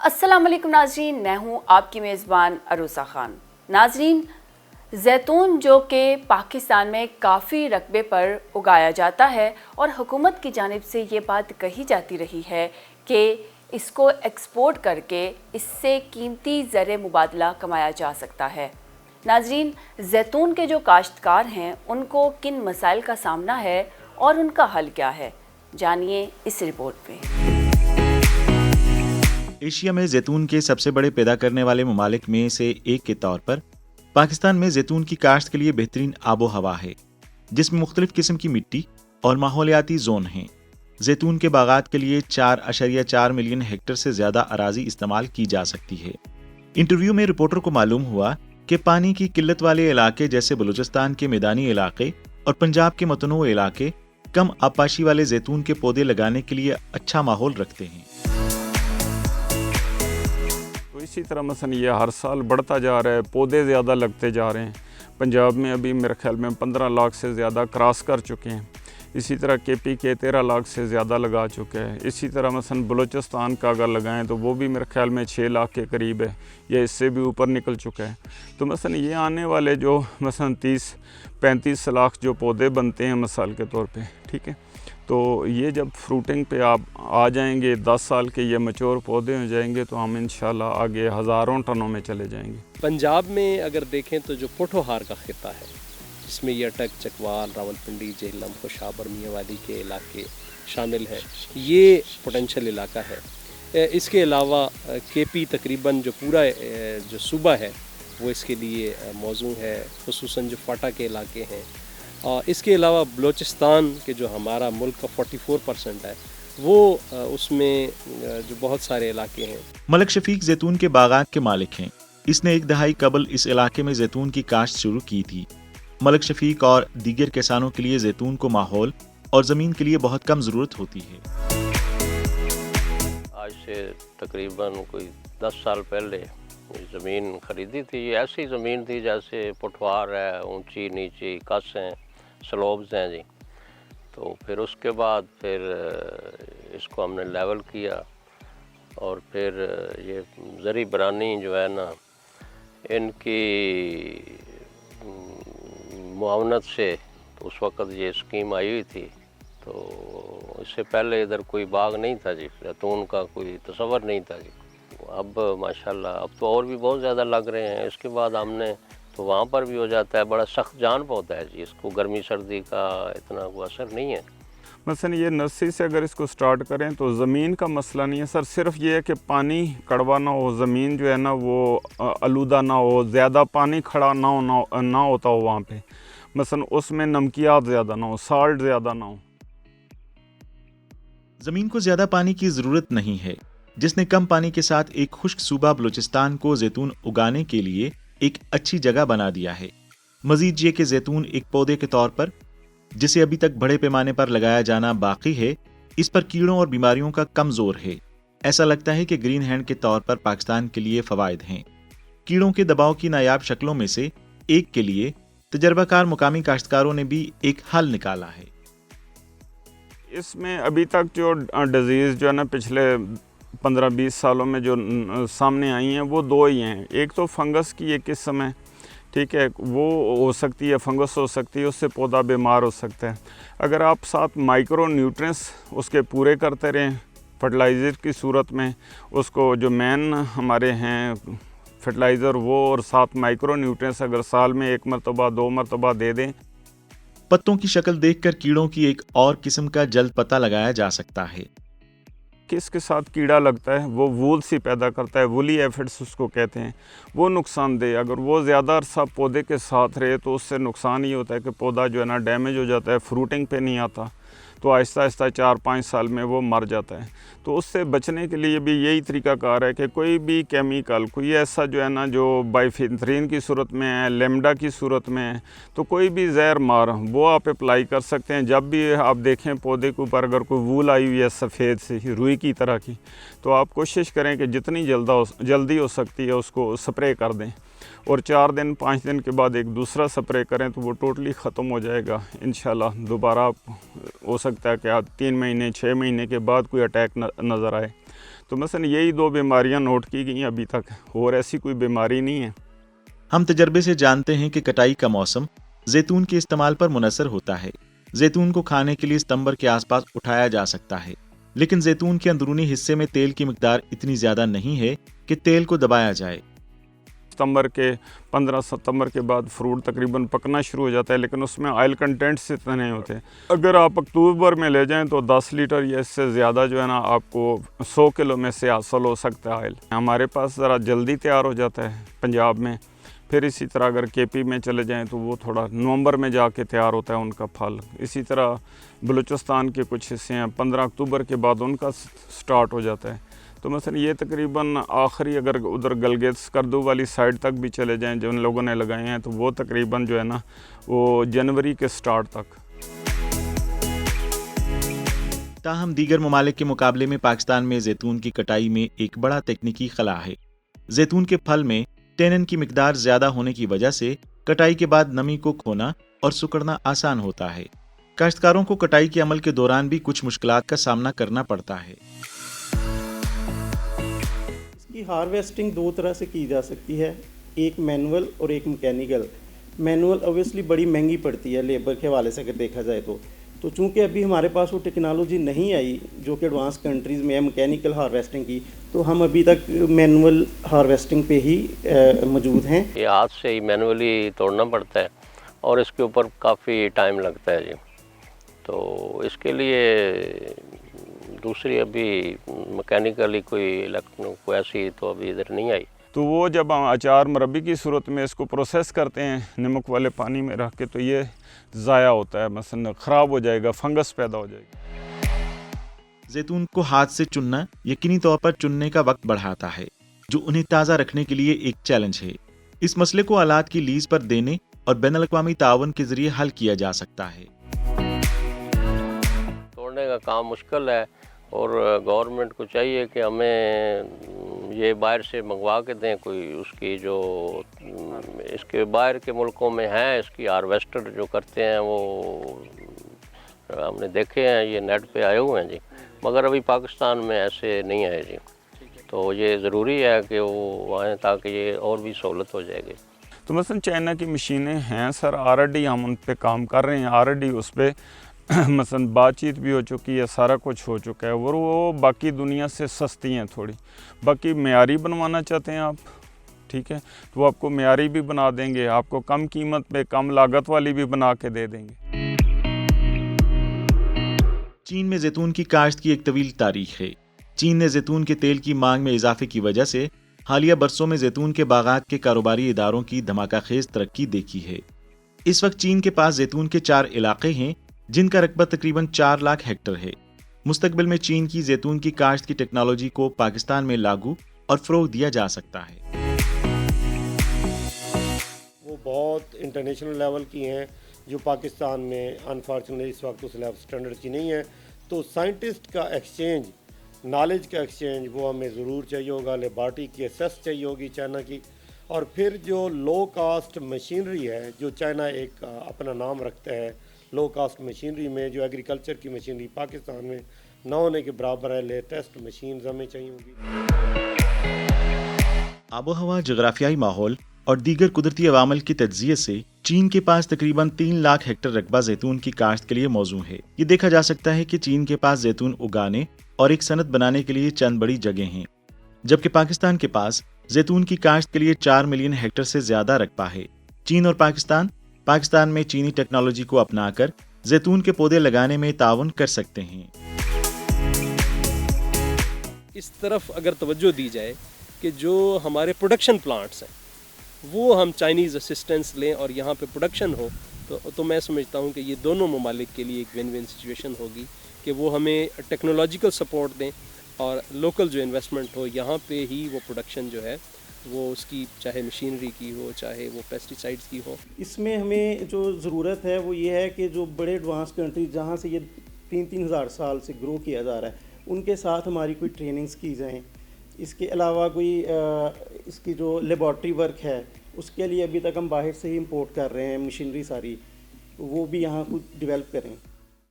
अस्सलाम वालेकुम नाजरीन, मैं हूँ आपकी मेज़बान अरूसा खान। नाजरीन, ज़ैतून जो कि पाकिस्तान में काफ़ी रकबे पर उगाया जाता है और हुकूमत की जानिब से ये बात कही जाती रही है कि इसको एक्सपोर्ट करके इससे कीमती ज़र मुबादला कमाया जा सकता है। नाजरीन, ज़ैतून के जो काश्तकार हैं उनको किन मसाइल का सामना है और उनका हल क्या है, जानिए इस रिपोर्ट में। एशिया में जैतून के सबसे बड़े पैदा करने वाले ममालिक में से एक के तौर पर पाकिस्तान में जैतून की काश्त के लिए बेहतरीन आबो हवा है, जिसमें मुख्तलिफ किस्म की मिट्टी और माहौलियाती जोन हैं। जैतून के बागात के लिए 4.4 मिलियन हेक्टेयर से ज़्यादा अराजी इस्तेमाल की जा सकती है। इंटरव्यू में रिपोर्टर को मालूम हुआ कि पानी की किल्लत वाले इलाके जैसे बलूचिस्तान के मैदानी इलाके और पंजाब के मतनूअ इलाके कम आबपाशी वाले जैतून के पौधे लगाने के लिए अच्छा माहौल रखते हैं। इसी तरह मसलन ये हर साल बढ़ता जा रहा है, पौधे ज़्यादा लगते जा रहे हैं। पंजाब में अभी मेरे ख्याल में 15 लाख से ज़्यादा क्रॉस कर चुके हैं। इसी तरह केपी के 13 लाख से ज़्यादा लगा चुके हैं। इसी तरह मसलन बलूचिस्तान का अगर लगाएं तो वो भी मेरे ख्याल में 6 लाख के करीब है या इससे भी ऊपर निकल चुका है। तो मसलन ये आने वाले जो मसलन 30-35 लाख जो पौधे बनते हैं मिसाल के तौर पे, ठीक है, तो ये जब फ्रूटिंग पे आप आ जाएंगे, 10 साल के ये मैच्योर पौधे हो जाएंगे तो हम इंशाल्लाह आगे हज़ारों टनों में चले जाएंगे। पंजाब में अगर देखें तो जो पोठोहार का खिता है, जिसमें ये अटक, चकवाल, रावलपिंडी, जेहलम, खुशाब और मियांवाली के इलाके शामिल हैं, ये पोटेंशियल इलाका है। इसके अलावा केपी तकरीबन जो पूरा जो सूबा है वो इसके लिए मौजू है, खुसूसन जो फाटा के इलाके हैं। और इसके अलावा बलूचिस्तान के जो हमारा मुल्क का 44% है वो उसमें जो बहुत सारे इलाके हैं। मलिक शफीक जैतून के बागात के मालिक हैं। इसने एक दहाई कबल इस इलाके में जैतून की काश्त शुरू की थी। मलिक शफीक और दीगर किसानों के लिए जैतून को माहौल और ज़मीन के लिए बहुत कम ज़रूरत होती है। आज से तकरीबन कोई 10 साल पहले ज़मीन ख़रीदी थी। ये ऐसी ज़मीन थी जैसे पठवार है, ऊंची नीची कस हैं, स्लोब्स हैं जी। तो फिर उसके बाद फिर इसको हमने लेवल किया और फिर ये ज़री बरानी जो है ना, इनकी मुआवनत से तो उस वक़्त ये स्कीम आई हुई थी। तो इससे पहले इधर कोई बाग नहीं था जी, जैतून का कोई तसव्वुर नहीं था जी। अब माशाल्लाह अब तो और भी बहुत ज़्यादा लग रहे हैं। इसके बाद हमने तो वहाँ पर भी हो जाता है, बड़ा सख्त जान पौधा है जी, इसको गर्मी सर्दी का इतना कोई असर नहीं है। मसलन ये नर्सरी से अगर इसको स्टार्ट करें तो ज़मीन का मसला नहीं है सर, सिर्फ ये है कि पानी कड़वा ना हो, ज़मीन जो है ना वो आलूदा ना हो, ज़्यादा पानी खड़ा ना होता हो वहाँ पे, मसलन उसमें नमकियात ज़्यादा ना हो, साल्ट ज़्यादा ना हो। ज़मीन को ज़्यादा पानी की ज़रूरत नहीं है, जिसने कम पानी के साथ एक खुश्क सूबा बलूचिस्तान को जैतून उगाने के लिए एक अच्छी जगह बना दिया है। मजीद ये कि जैतून एक पौधे के तौर पर जिसे अभी तक बड़े पैमाने पर लगाया जाना बाकी है, इस पर कीड़ों और बीमारियों का कम जोर है। ऐसा लगता है कि ग्रीन हैंड के तौर पर पाकिस्तान के लिए फ़वाइद हैं। कीड़ों के दबाव की नायाब शक्लों में से एक के लिए तजर्बाकार मुकामी काश्तकारों ने भी एक हल निकाला है। इसमें अभी तक जो डिज़ीज़ जो है ना पिछले 15-20 सालों में जो सामने आई हैं वो 2 ही हैं। एक तो फंगस की एक किस्म है, ठीक है, वो हो सकती है, फंगस हो सकती है, उससे पौधा बीमार हो सकता है। अगर आप साथ माइक्रो न्यूट्रिएंट्स उसके पूरे करते रहें फर्टिलाइज़र की सूरत में, उसको जो मेन हमारे हैं फर्टिलाइज़र वो और साथ माइक्रो न्यूट्रिएंट्स अगर साल में 1 मरतबा 2 मरतबा दे दें। पत्तों की शक्ल देखकर कीड़ों की एक और किस्म का जल्द पता लगाया जा सकता है। किसके साथ कीड़ा लगता है, वो वूल सी पैदा करता है, वूली एफिड्स उसको कहते हैं, वो नुकसानदेह। अगर वो ज़्यादा अरसा पौधे के साथ रहे तो उससे नुकसान ये होता है कि पौधा जो है ना डैमेज हो जाता है, फ्रूटिंग पे नहीं आता, तो आहिस्ता आहिस्ता 4-5 साल में वो मर जाता है। तो उससे बचने के लिए भी यही तरीक़ाकार है कि कोई भी केमिकल, कोई ऐसा जो है ना जो बाइफेंथ्रीन की सूरत में है, लेमडा की सूरत में है, तो कोई भी जहर मार वो आप अप्लाई कर सकते हैं। जब भी आप देखें पौधे के ऊपर अगर कोई वूल आई हुई है सफ़ेद सी रुई की तरह की, तो आप कोशिश करें कि जितनी जल्दी हो सकती है उसको स्प्रे कर दें और 4-5 दिन के बाद एक दूसरा स्प्रे करें तो वो टोटली ख़त्म हो जाएगा इंशाल्लाह। दोबारा हो सकता है कि आप 3 महीने 6 महीने के बाद कोई अटैक नज़र आए। तो मसलन यही 2 बीमारियां नोट की गई अभी तक, और ऐसी कोई बीमारी नहीं है। हम तजर्बे से जानते हैं कि कटाई का मौसम जैतून के इस्तेमाल पर मुनसर होता है। जैतून को खाने के लिए सितंबर के आसपास उठाया जा सकता है, लेकिन जैतून के अंदरूनी हिस्से में तेल की मिकदार इतनी ज्यादा नहीं है कि तेल को दबाया जाए। सितंबर के 15 सितंबर के बाद फ्रूट तकरीबन पकना शुरू हो जाता है, लेकिन उसमें ऑयल कंटेंट्स इतने नहीं होते। अगर आप अक्टूबर में ले जाएं तो 10 लीटर या इससे ज़्यादा जो है ना आपको 100 किलो में से हासिल हो सकता है ऑयल। हमारे पास ज़रा जल्दी तैयार हो जाता है पंजाब में। फिर इसी तरह अगर केपी में चले जाएं तो वो थोड़ा नवंबर में जाके तैयार होता है उनका फल। इसी तरह बलूचिस्तान के कुछ हिस्से हैं 15 अक्टूबर के बाद उनका स्टार्ट हो जाता है। तो मसलन ये तकरीबन आखिरी अगर उधर गलगित स्कर्दू वाली साइड तक भी चले जाएं जो उन लोगों ने लगाए हैं तो वो तकरीबन जो है ना वो जनवरी के स्टार्ट तक। ताहम दीगर ममालिक के मुकाबले में पाकिस्तान में जैतून की कटाई में एक बड़ा तकनीकी खला है। जैतून के फल में टेनिन की मिकदार ज्यादा होने की वजह से कटाई के बाद नमी को खोना और सुकड़ना आसान होता है। काश्तकारों को कटाई के अमल के दौरान भी कुछ मुश्किलात का सामना करना पड़ता है। इसकी हार्वेस्टिंग 2 तरह से की जा सकती है, एक मैनुअल और एक मैकेनिकल। मैनुअल ऑब्वियसली बड़ी महंगी पड़ती है लेबर के हवाले से अगर देखा जाए तो चूँकि अभी हमारे पास वो टेक्नोलॉजी नहीं आई जो कि एडवांस कंट्रीज़ में है मैकेनिकल हार्वेस्टिंग की, तो हम अभी तक मैनुअल हार्वेस्टिंग पे ही मौजूद हैं। ये हाथ से ही मैनुअली तोड़ना पड़ता है और इसके ऊपर काफ़ी टाइम लगता है जी। तो इसके लिए दूसरी अभी मैकेनिकली कोई ऐसी तो अभी इधर नहीं आई। तो वो जब हम अचार मुरब्बी की सूरत में इसको प्रोसेस करते हैं नमक वाले पानी में रख के, तो ये ज़ाया होता है, मसलन ख़राब हो जाएगा, फंगस पैदा हो जाएगी। जैतून को हाथ से चुनना यकीनी तौर पर चुनने का वक्त बढ़ाता है, जो उन्हें ताज़ा रखने के लिए एक चैलेंज है। इस मसले को आलात की लीज पर देने और बैनुल-अक़वामी ताउन के जरिए हल किया जा सकता है। तोड़ने का काम मुश्किल है और गवर्नमेंट को चाहिए कि हमें ये बाहर से मंगवा के दें कोई उसकी जो इसके बाहर के मुल्कों में है इसकी हार्वेस्टर जो करते हैं वो हमने देखे हैं, ये नेट पे आए हुए हैं जी, मगर अभी पाकिस्तान में ऐसे नहीं आए जी। तो ये ज़रूरी है कि वो आएँ ताकि ये और भी सहूलत हो जाएगी। तो मसलन चाइना की मशीनें हैं सर, ऑलरेडी हम उन पे काम कर रहे हैं, ऑलरेडी उस पर मसलन बातचीत भी हो चुकी है, सारा कुछ हो चुका है और वो बाकी दुनिया से सस्ती हैं थोड़ी। बाकी मेयारी बनवाना चाहते हैं आप, ठीक है, तो वो आपको मेयारी भी बना देंगे, आपको कम कीमत पे कम लागत वाली भी बना के दे देंगे। चीन में जैतून की काश्त की एक तवील तारीख है। चीन ने जैतून के तेल की मांग में इजाफे की वजह से हालिया बरसों में जैतून के बागात के कारोबारी इदारों की धमाकाखेज तरक्की देखी है। इस वक्त चीन के पास जैतून के 4 इलाके हैं जिनका रकबा तकरीबन 4 लाख हेक्टर है। मुस्तकबिल में चीन की जैतून की काश्त की टेक्नोलॉजी को पाकिस्तान में लागू और फ़रोग़ दिया जा सकता है। वो बहुत इंटरनेशनल लेवल की हैं जो पाकिस्तान में अनफॉर्चुनेटली इस वक्त उस लेवल स्टैंडर्ड की नहीं है। तो साइंटिस्ट का एक्सचेंज, नॉलेज का एक्सचेंज वो हमें ज़रूर चाहिए होगा। लेबॉरेटरी की एसेस चाहिए होगी चाइना की, और फिर जो लो कास्ट मशीनरी है जो चाइना एक अपना नाम रखता है, लो कास्ट मशीनरी में जो एग्रीकल्चर की मशीनरी पाकिस्तान में न होने के बराबर है, लेटेस्ट मशीन्स हमें चाहिए होगी। आबो हवा, जोग्राफियाई माहौल और दीगर कुदरती अवामल के तज्ज़िये से चीन के पास तकरीबन 3 लाख हेक्टर रकबा जैतून की काश्त के लिए मौजू है। ये देखा जा सकता है कि चीन के पास जैतून उगाने और एक सनत बनाने के लिए चंद बड़ी जगह हैं, जबकि पाकिस्तान के पास जैतून की काश्त के लिए 4 मिलियन हेक्टर से ज्यादा रकबा है। चीन और पाकिस्तान में चीनी टेक्नोलॉजी को अपनाकर जैतून के पौधे लगाने में ताउन कर सकते हैं। इस तरफ अगर तवज्जो दी जाए कि जो हमारे प्रोडक्शन प्लांट्स हैं वो हम चाइनीज़ असिस्टेंस लें और यहाँ पे प्रोडक्शन हो तो मैं समझता हूँ कि ये दोनों ममालिक के लिए एक विन विन सिचुएशन होगी कि वो हमें टेक्नोलॉजिकल सपोर्ट दें और लोकल जो इन्वेस्टमेंट हो यहाँ पे ही वो प्रोडक्शन जो है वो उसकी चाहे मशीनरी की हो चाहे वो पेस्टिसाइड्स की हो। इसमें हमें जो ज़रूरत है वो ये है कि जो बड़े एडवांस कंट्रीज जहाँ से ये 3-3 हज़ार साल से ग्रो किया जा रहा है उनके साथ हमारी कोई ट्रेनिंग्स की जाएँ। इसके अलावा कोई इसकी जो लेबॉर्ट्री वर्क है उसके लिए अभी तक हम बाहर से ही इंपोर्ट कर रहे हैं मशीनरी सारी, वो भी यहाँ कुछ डेवलप करें।